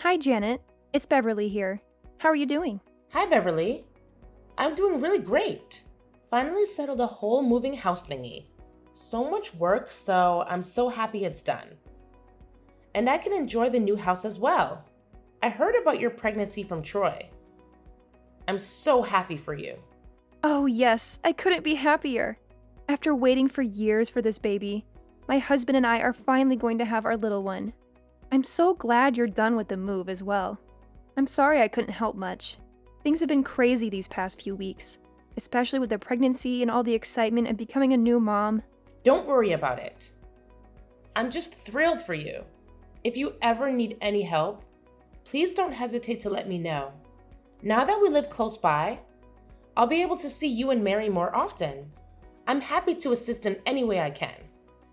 Hi, Janet. It's Beverly here. How are you doing? Hi, Beverly. I'm doing really great. Finally settled a whole moving house thingy. So much work, so I'm so happy it's done. And I can enjoy the new house as well. I heard about your pregnancy from Troy. I'm so happy for you. Oh, yes, I couldn't be happier. After waiting for years for this baby, my husband and I are finally going to have our little one. I'm so glad you're done with the move as well. I'm sorry I couldn't help much. Things have been crazy these past few weeks, especially with the pregnancy and all the excitement of becoming a new mom. Don't worry about it. I'm just thrilled for you. If you ever need any help, please don't hesitate to let me know. Now that we live close by, I'll be able to see you and Mary more often. I'm happy to assist in any way I can.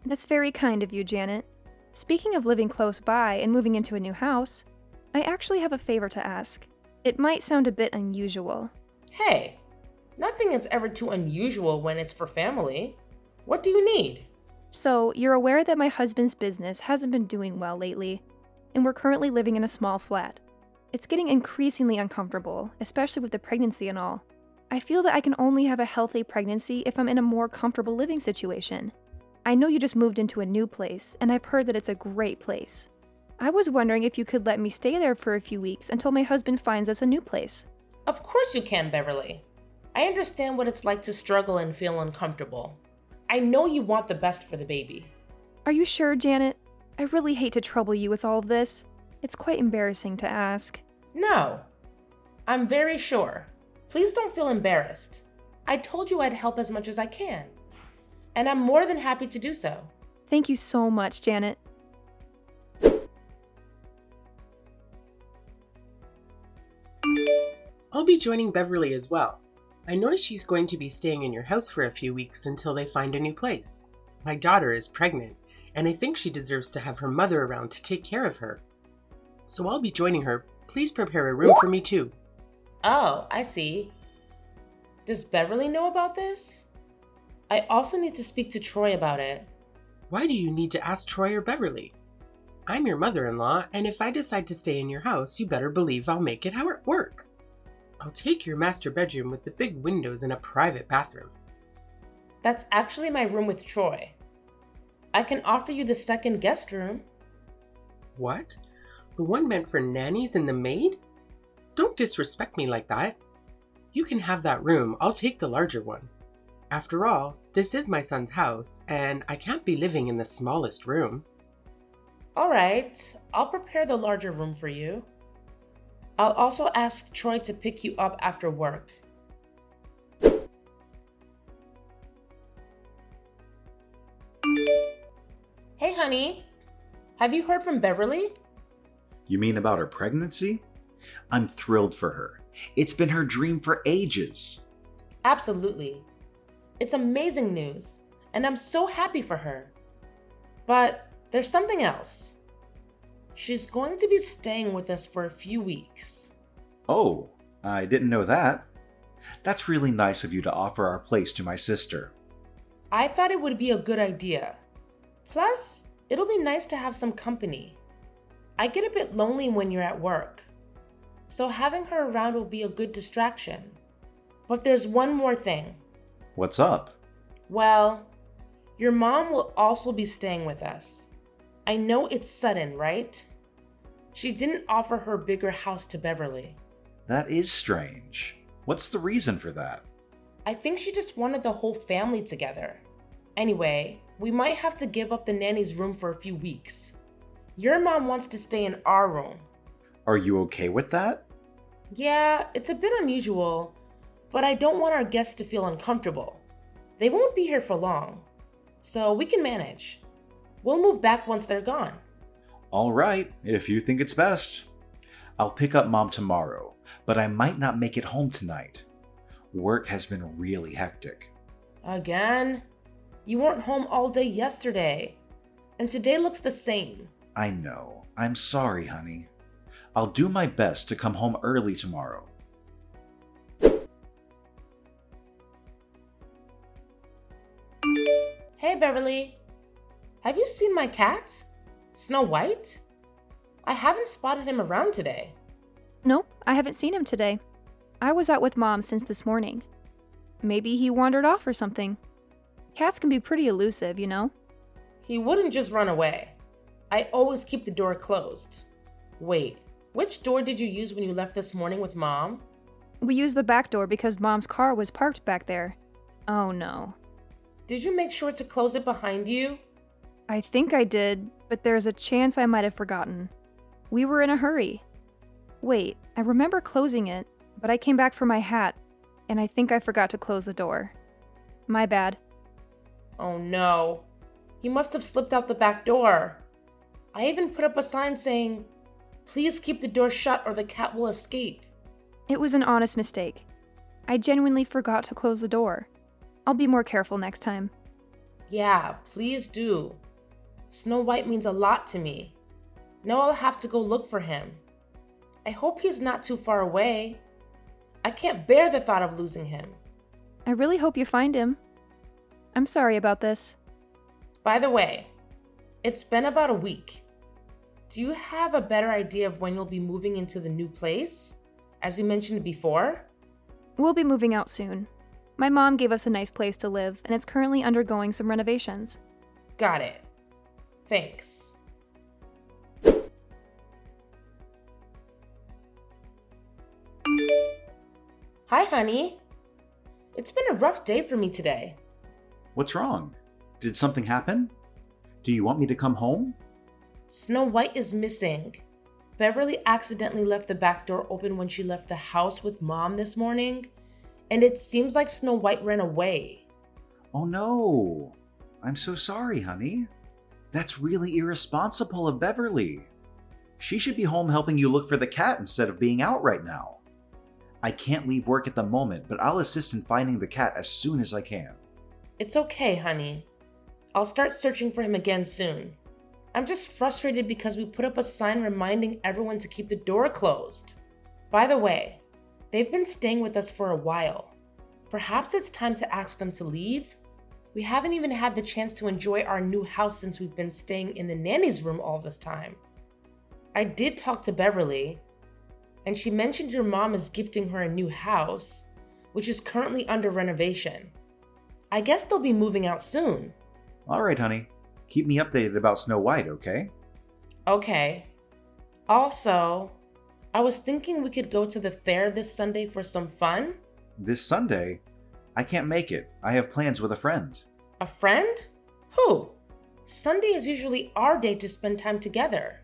That's very kind of you, Janet. Speaking of living close by and moving into a new house, I actually have a favor to ask. It might sound a bit unusual. Hey, nothing is ever too unusual when it's for family. What do you need? So, you're aware that my husband's business hasn't been doing well lately, and we're currently living in a small flat. It's getting increasingly uncomfortable, especially with the pregnancy and all. I feel that I can only have a healthy pregnancy if I'm in a more comfortable living situation. I know you just moved into a new place, and I've heard that it's a great place. I was wondering if you could let me stay there for a few weeks until my husband finds us a new place. Of course you can, Beverly. I understand what it's like to struggle and feel uncomfortable. I know you want the best for the baby. Are you sure, Janet? I really hate to trouble you with all of this. It's quite embarrassing to ask. No, I'm very sure. Please don't feel embarrassed. I told you I'd help as much as I can, and I'm more than happy to do so. Thank you so much, Janet. I'll be joining Beverly as well. I noticed she's going to be staying in your house for a few weeks until they find a new place. My daughter is pregnant, and I think she deserves to have her mother around to take care of her. So I'll be joining her. Please prepare a room for me too. Oh, I see. Does Beverly know about this? I also need to speak to Troy about it. Why do you need to ask Troy or Beverly? I'm your mother-in-law, and if I decide to stay in your house, you better believe I'll make it work. I'll take your master bedroom with the big windows and a private bathroom. That's actually my room with Troy. I can offer you the second guest room. What? The one meant for nannies and the maid? Don't disrespect me like that. You can have that room. I'll take the larger one. After all, this is my son's house, and I can't be living in the smallest room. All right, I'll prepare the larger room for you. I'll also ask Troy to pick you up after work. Hey, honey. Have you heard from Beverly? You mean about her pregnancy? I'm thrilled for her. It's been her dream for ages. Absolutely. It's amazing news, and I'm so happy for her. But there's something else. She's going to be staying with us for a few weeks. Oh, I didn't know that. That's really nice of you to offer our place to my sister. I thought it would be a good idea. Plus, it'll be nice to have some company. I get a bit lonely when you're at work, so having her around will be a good distraction. But there's one more thing. What's up? Well, your mom will also be staying with us. I know it's sudden, right? She didn't offer her bigger house to Beverly. That is strange. What's the reason for that? I think she just wanted the whole family together. Anyway, we might have to give up the nanny's room for a few weeks. Your mom wants to stay in our room. Are you okay with that? Yeah, it's a bit unusual, but I don't want our guests to feel uncomfortable. They won't be here for long, so we can manage. We'll move back once they're gone. All right, if you think it's best. I'll pick up Mom tomorrow, but I might not make it home tonight. Work has been really hectic. Again? You weren't home all day yesterday, and today looks the same. I know. I'm sorry, honey. I'll do my best to come home early tomorrow. Hey, Beverly. Have you seen my cat? Snow White? I haven't spotted him around today. Nope, I haven't seen him today. I was out with Mom since this morning. Maybe he wandered off or something. Cats can be pretty elusive, you know? He wouldn't just run away. I always keep the door closed. Wait, which door did you use when you left this morning with Mom? We used the back door because Mom's car was parked back there. Oh no. Did you make sure to close it behind you? I think I did, but there's a chance I might have forgotten. We were in a hurry. Wait, I remember closing it, but I came back for my hat, and I think I forgot to close the door. My bad. Oh no. He must have slipped out the back door. I even put up a sign saying, "Please keep the door shut or the cat will escape." It was an honest mistake. I genuinely forgot to close the door. I'll be more careful next time. Yeah, please do. Snow White means a lot to me. Now I'll have to go look for him. I hope he's not too far away. I can't bear the thought of losing him. I really hope you find him. I'm sorry about this. By the way, it's been about a week. Do you have a better idea of when you'll be moving into the new place, as you mentioned before? We'll be moving out soon. My mom gave us a nice place to live, and it's currently undergoing some renovations. Got it. Thanks. Hi, honey. It's been a rough day for me today. What's wrong? Did something happen? Do you want me to come home? Snow White is missing. Beverly accidentally left the back door open when she left the house with Mom this morning, and it seems like Snow White ran away. Oh no. I'm so sorry, honey. That's really irresponsible of Beverly. She should be home helping you look for the cat instead of being out right now. I can't leave work at the moment, but I'll assist in finding the cat as soon as I can. It's okay, honey. I'll start searching for him again soon. I'm just frustrated because we put up a sign reminding everyone to keep the door closed. By the way, they've been staying with us for a while. Perhaps it's time to ask them to leave? We haven't even had the chance to enjoy our new house since we've been staying in the nanny's room all this time. I did talk to Beverly, and she mentioned your mom is gifting her a new house, which is currently under renovation. I guess they'll be moving out soon. All right, honey. Keep me updated about Snow White, okay? Okay. Also, I was thinking we could go to the fair this Sunday for some fun. This Sunday? I can't make it. I have plans with a friend. A friend? Who? Sunday is usually our day to spend time together.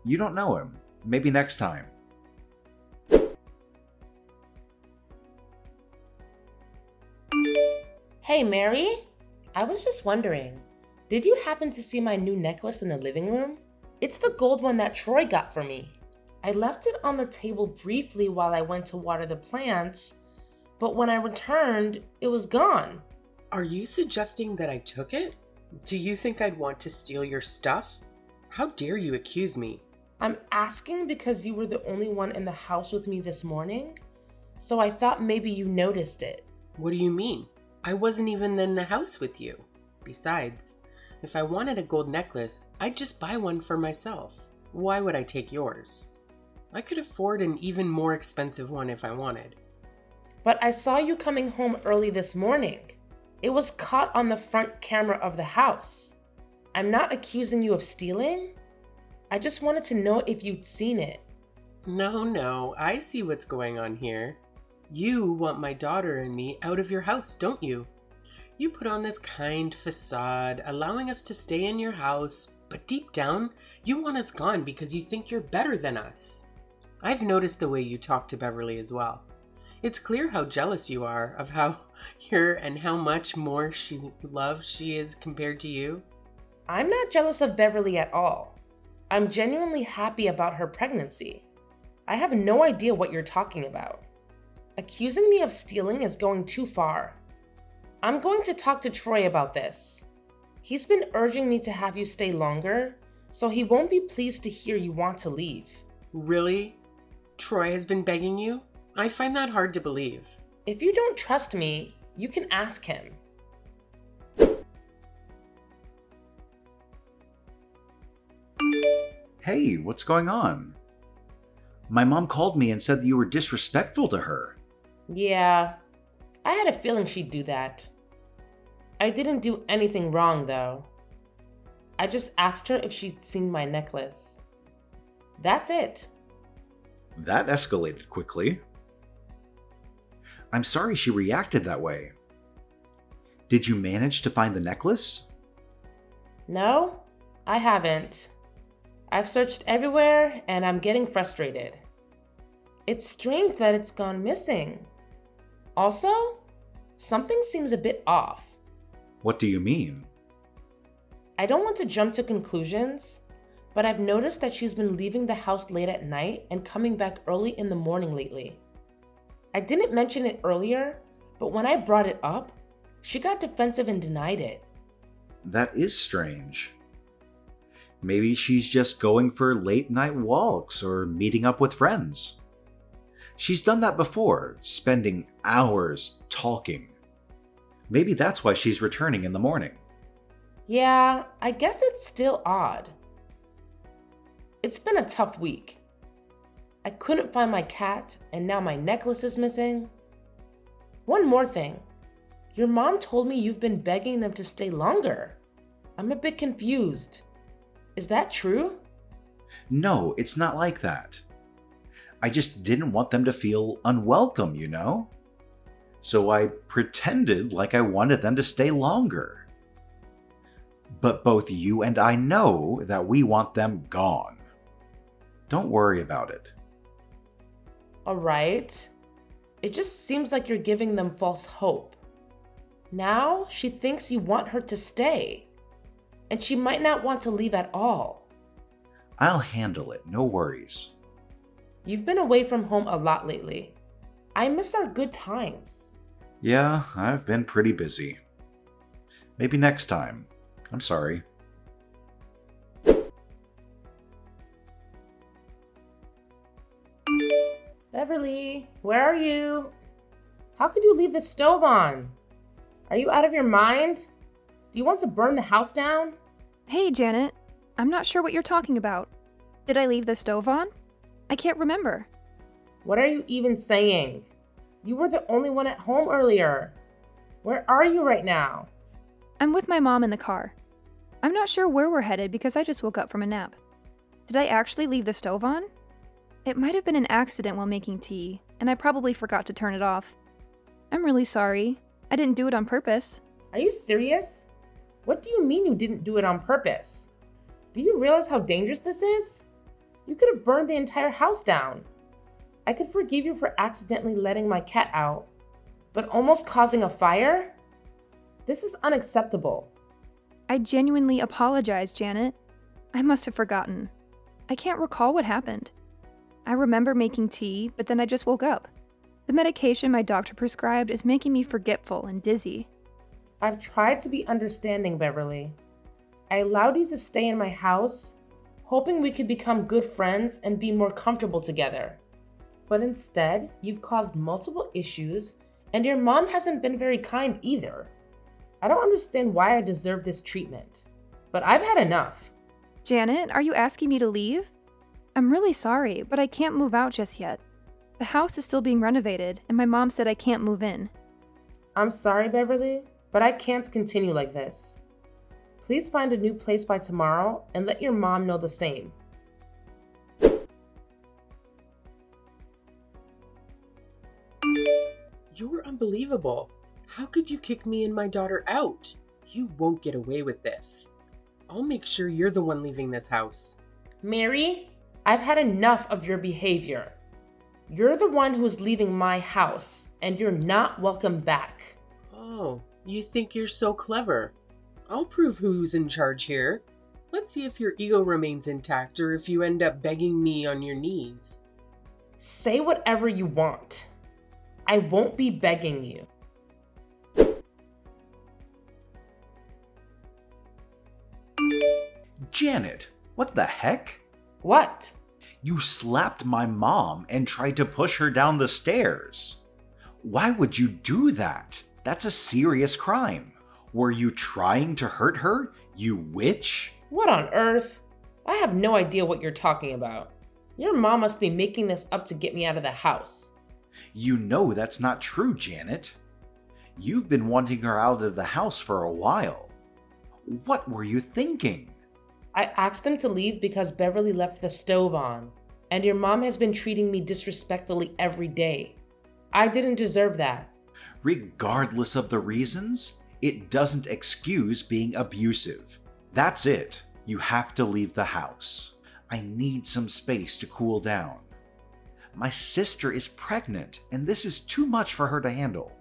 You don't know him. Maybe next time. Hey, Mary. I was just wondering, did you happen to see my new necklace in the living room? It's the gold one that Troy got for me. I left it on the table briefly while I went to water the plants, but when I returned, it was gone. Are you suggesting that I took it? Do you think I'd want to steal your stuff? How dare you accuse me? I'm asking because you were the only one in the house with me this morning, so I thought maybe you noticed it. What do you mean? I wasn't even in the house with you. Besides, if I wanted a gold necklace, I'd just buy one for myself. Why would I take yours? I could afford an even more expensive one if I wanted. But I saw you coming home early this morning. It was caught on the front camera of the house. I'm not accusing you of stealing. I just wanted to know if you'd seen it. No, I see what's going on here. You want my daughter and me out of your house, don't you? You put on this kind facade, allowing us to stay in your house, but deep down, you want us gone because you think you're better than us. I've noticed the way you talk to Beverly as well. It's clear how jealous you are of how her and how much more loved she is compared to you. I'm not jealous of Beverly at all. I'm genuinely happy about her pregnancy. I have no idea what you're talking about. Accusing me of stealing is going too far. I'm going to talk to Troy about this. He's been urging me to have you stay longer, so he won't be pleased to hear you want to leave. Really? Troy has been begging you? I find that hard to believe. If you don't trust me, you can ask him. Hey, what's going on? My mom called me and said that you were disrespectful to her. Yeah, I had a feeling she'd do that. I didn't do anything wrong, though. I just asked her if she'd seen my necklace. That's it. That escalated quickly. I'm sorry she reacted that way. Did you manage to find the necklace? No, I haven't. I've searched everywhere and I'm getting frustrated. It's strange that it's gone missing. Also, something seems a bit off. What do you mean? I don't want to jump to conclusions, but I've noticed that she's been leaving the house late at night and coming back early in the morning lately. I didn't mention it earlier, but when I brought it up, she got defensive and denied it. That is strange. Maybe she's just going for late night walks or meeting up with friends. She's done that before, spending hours talking. Maybe that's why she's returning in the morning. Yeah, I guess it's still odd. It's been a tough week. I couldn't find my cat, and now my necklace is missing. One more thing. Your mom told me you've been begging them to stay longer. I'm a bit confused. Is that true? No, it's not like that. I just didn't want them to feel unwelcome, you know? So I pretended like I wanted them to stay longer. But both you and I know that we want them gone. Don't worry about it. All right. It just seems like you're giving them false hope. Now she thinks you want her to stay, and she might not want to leave at all. I'll handle it, no worries. You've been away from home a lot lately. I miss our good times. Yeah, I've been pretty busy. Maybe next time. I'm sorry. Beverly, where are you? How could you leave the stove on? Are you out of your mind? Do you want to burn the house down? Hey, Janet. I'm not sure what you're talking about. Did I leave the stove on? I can't remember. What are you even saying? You were the only one at home earlier. Where are you right now? I'm with my mom in the car. I'm not sure where we're headed because I just woke up from a nap. Did I actually leave the stove on? It might have been an accident while making tea, and I probably forgot to turn it off. I'm really sorry. I didn't do it on purpose. Are you serious? What do you mean you didn't do it on purpose? Do you realize how dangerous this is? You could have burned the entire house down. I could forgive you for accidentally letting my cat out, but almost causing a fire? This is unacceptable. I genuinely apologize, Janet. I must have forgotten. I can't recall what happened. I remember making tea, but then I just woke up. The medication my doctor prescribed is making me forgetful and dizzy. I've tried to be understanding, Beverly. I allowed you to stay in my house, hoping we could become good friends and be more comfortable together. But instead, you've caused multiple issues, and your mom hasn't been very kind either. I don't understand why I deserve this treatment, but I've had enough. Janet, are you asking me to leave? I'm really sorry, but I can't move out just yet. The house is still being renovated, and my mom said I can't move in. I'm sorry, Beverly, but I can't continue like this. Please find a new place by tomorrow and let your mom know the same. You're unbelievable. How could you kick me and my daughter out? You won't get away with this. I'll make sure you're the one leaving this house. Mary, I've had enough of your behavior. You're the one who's leaving my house, and you're not welcome back. Oh, you think you're so clever. I'll prove who's in charge here. Let's see if your ego remains intact or if you end up begging me on your knees. Say whatever you want. I won't be begging you. Janet, what the heck? What? You slapped my mom and tried to push her down the stairs. Why would you do that? That's a serious crime. Were you trying to hurt her, you witch? What on earth? I have no idea what you're talking about. Your mom must be making this up to get me out of the house. You know that's not true, Janet. You've been wanting her out of the house for a while. What were you thinking? I asked them to leave because Beverly left the stove on, and your mom has been treating me disrespectfully every day. I didn't deserve that. Regardless of the reasons, it doesn't excuse being abusive. That's it. You have to leave the house. I need some space to cool down. My sister is pregnant, and this is too much for her to handle.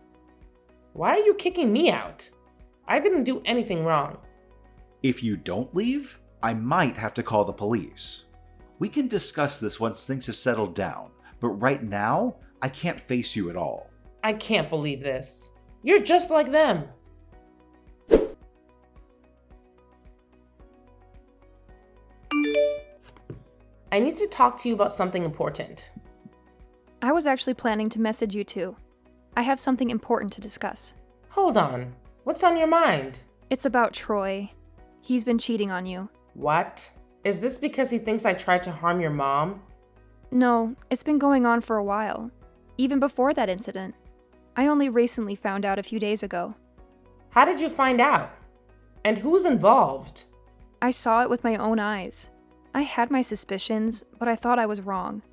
Why are you kicking me out? I didn't do anything wrong. If you don't leave, I might have to call the police. We can discuss this once things have settled down, but right now, I can't face you at all. I can't believe this. You're just like them. I need to talk to you about something important. I was actually planning to message you too. I have something important to discuss. Hold on. What's on your mind? It's about Troy. He's been cheating on you. What? Is this because he thinks I tried to harm your mom? No, it's been going on for a while. Even before that incident. I only recently found out a few days ago. How did you find out? And who's involved? I saw it with my own eyes. I had my suspicions, but I thought I was wrong.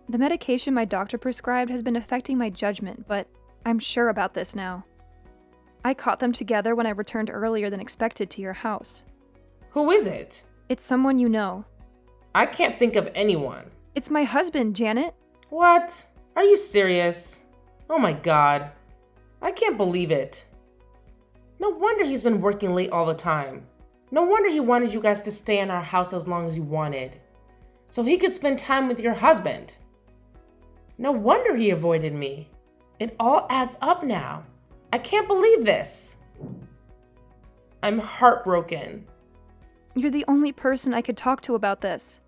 The medication my doctor prescribed has been affecting my judgment, but I'm sure about this now. I caught them together when I returned earlier than expected to your house. Who is it? It's someone you know. I can't think of anyone. It's my husband, Janet. What? Are you serious? Oh my God. I can't believe it. No wonder he's been working late all the time. No wonder he wanted you guys to stay in our house as long as you wanted, so he could spend time with your husband. No wonder he avoided me. It all adds up now. I can't believe this. I'm heartbroken. You're the only person I could talk to about this.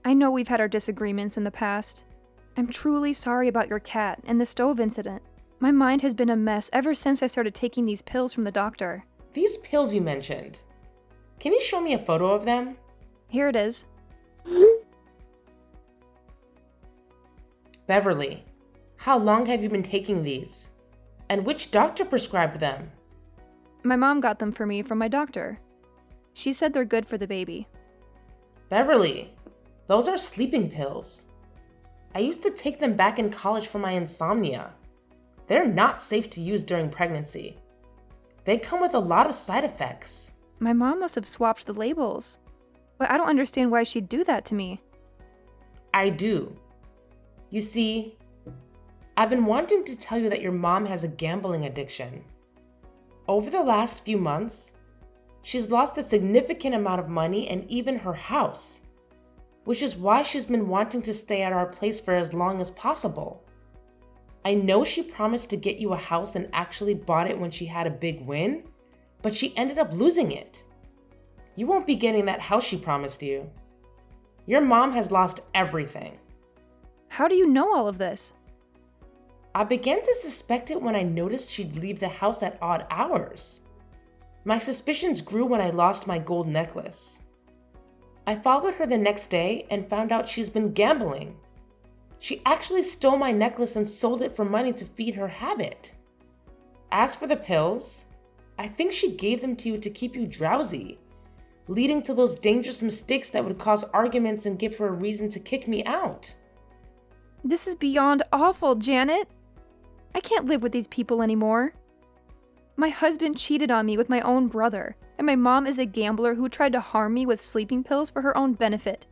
I know we've had our disagreements in the past. I'm truly sorry about your cat and the stove incident. My mind has been a mess ever since I started taking these pills from the doctor. These pills you mentioned, can you show me a photo of them? Here it is. Beverly, how long have you been taking these? And which doctor prescribed them? My mom got them for me from my doctor. She said they're good for the baby. Beverly, those are sleeping pills. I used to take them back in college for my insomnia. They're not safe to use during pregnancy. They come with a lot of side effects. My mom must have swapped the labels. But I don't understand why she'd do that to me. I do. You see, I've been wanting to tell you that your mom has a gambling addiction. Over the last few months, she's lost a significant amount of money and even her house, which is why she's been wanting to stay at our place for as long as possible. I know she promised to get you a house and actually bought it when she had a big win, but she ended up losing it. You won't be getting that house she promised you. Your mom has lost everything. How do you know all of this? I began to suspect it when I noticed she'd leave the house at odd hours. My suspicions grew when I lost my gold necklace. I followed her the next day and found out she's been gambling. She actually stole my necklace and sold it for money to feed her habit. As for the pills, I think she gave them to you to keep you drowsy, leading to those dangerous mistakes that would cause arguments and give her a reason to kick me out. This is beyond awful, Janet. I can't live with these people anymore. My husband cheated on me with my own brother, and my mom is a gambler who tried to harm me with sleeping pills for her own benefit.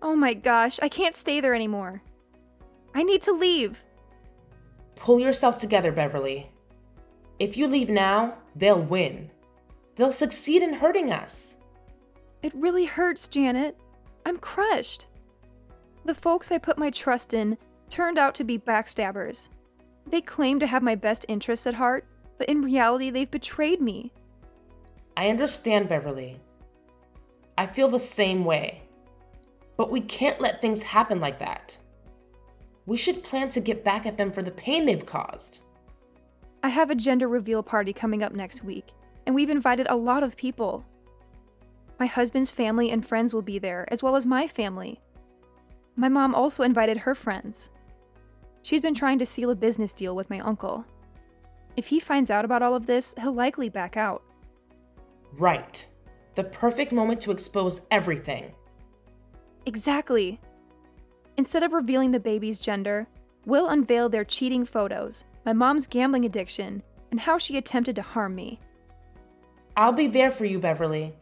Oh my gosh, I can't stay there anymore. I need to leave. Pull yourself together, Beverly. If you leave now, they'll win. They'll succeed in hurting us. It really hurts, Janet. I'm crushed. The folks I put my trust in turned out to be backstabbers. They claim to have my best interests at heart, but in reality, they've betrayed me. I understand, Beverly. I feel the same way. But we can't let things happen like that. We should plan to get back at them for the pain they've caused. I have a gender reveal party coming up next week, and we've invited a lot of people. My husband's family and friends will be there, as well as my family. My mom also invited her friends. She's been trying to seal a business deal with my uncle. If he finds out about all of this, he'll likely back out. Right. The perfect moment to expose everything. Exactly. Instead of revealing the baby's gender, we'll unveil their cheating photos, my mom's gambling addiction, and how she attempted to harm me. I'll be there for you, Beverly.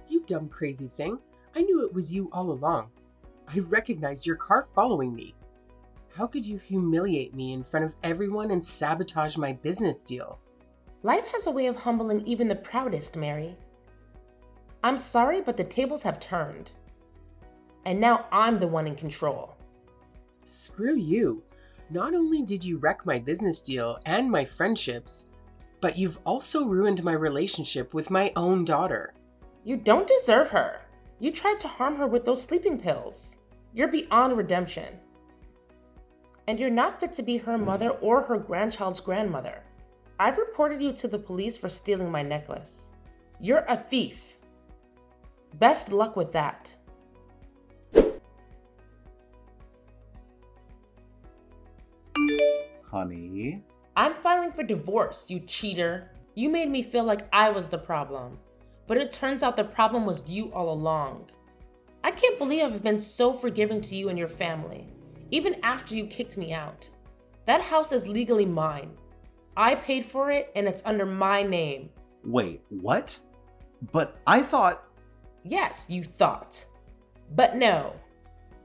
You dumb crazy thing. I knew it was you all along. I recognized your car following me. How could you humiliate me in front of everyone and sabotage my business deal? Life has a way of humbling even the proudest, Mary. I'm sorry, but the tables have turned. And now I'm the one in control. Screw you. Not only did you wreck my business deal and my friendships, but you've also ruined my relationship with my own daughter. You don't deserve her. You tried to harm her with those sleeping pills. You're beyond redemption. And you're not fit to be her mother or her grandchild's grandmother. I've reported you to the police for stealing my necklace. You're a thief. Best luck with that. Honey? I'm filing for divorce, you cheater. You made me feel like I was the problem. But it turns out the problem was you all along. I can't believe I've been so forgiving to you and your family, even after you kicked me out. That house is legally mine. I paid for it and it's under my name. Wait, what? But I thought... Yes, you thought. But no.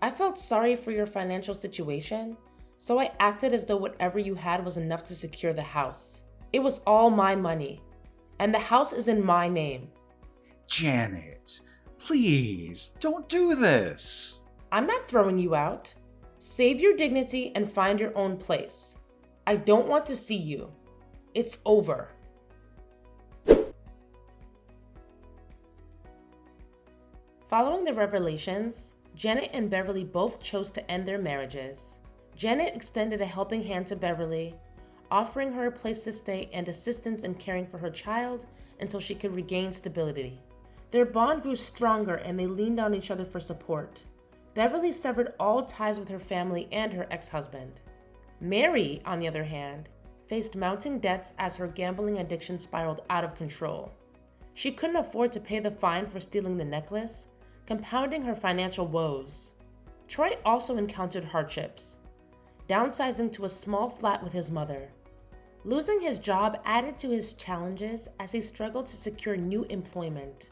I felt sorry for your financial situation, so I acted as though whatever you had was enough to secure the house. It was all my money, and the house is in my name. Janet, please, don't do this. I'm not throwing you out. Save your dignity and find your own place. I don't want to see you. It's over. Following the revelations, Janet and Beverly both chose to end their marriages. Janet extended a helping hand to Beverly, offering her a place to stay and assistance in caring for her child until she could regain stability. Their bond grew stronger and they leaned on each other for support. Beverly severed all ties with her family and her ex-husband. Mary, on the other hand, faced mounting debts as her gambling addiction spiraled out of control. She couldn't afford to pay the fine for stealing the necklace, compounding her financial woes. Troy also encountered hardships, downsizing to a small flat with his mother. Losing his job added to his challenges as he struggled to secure new employment.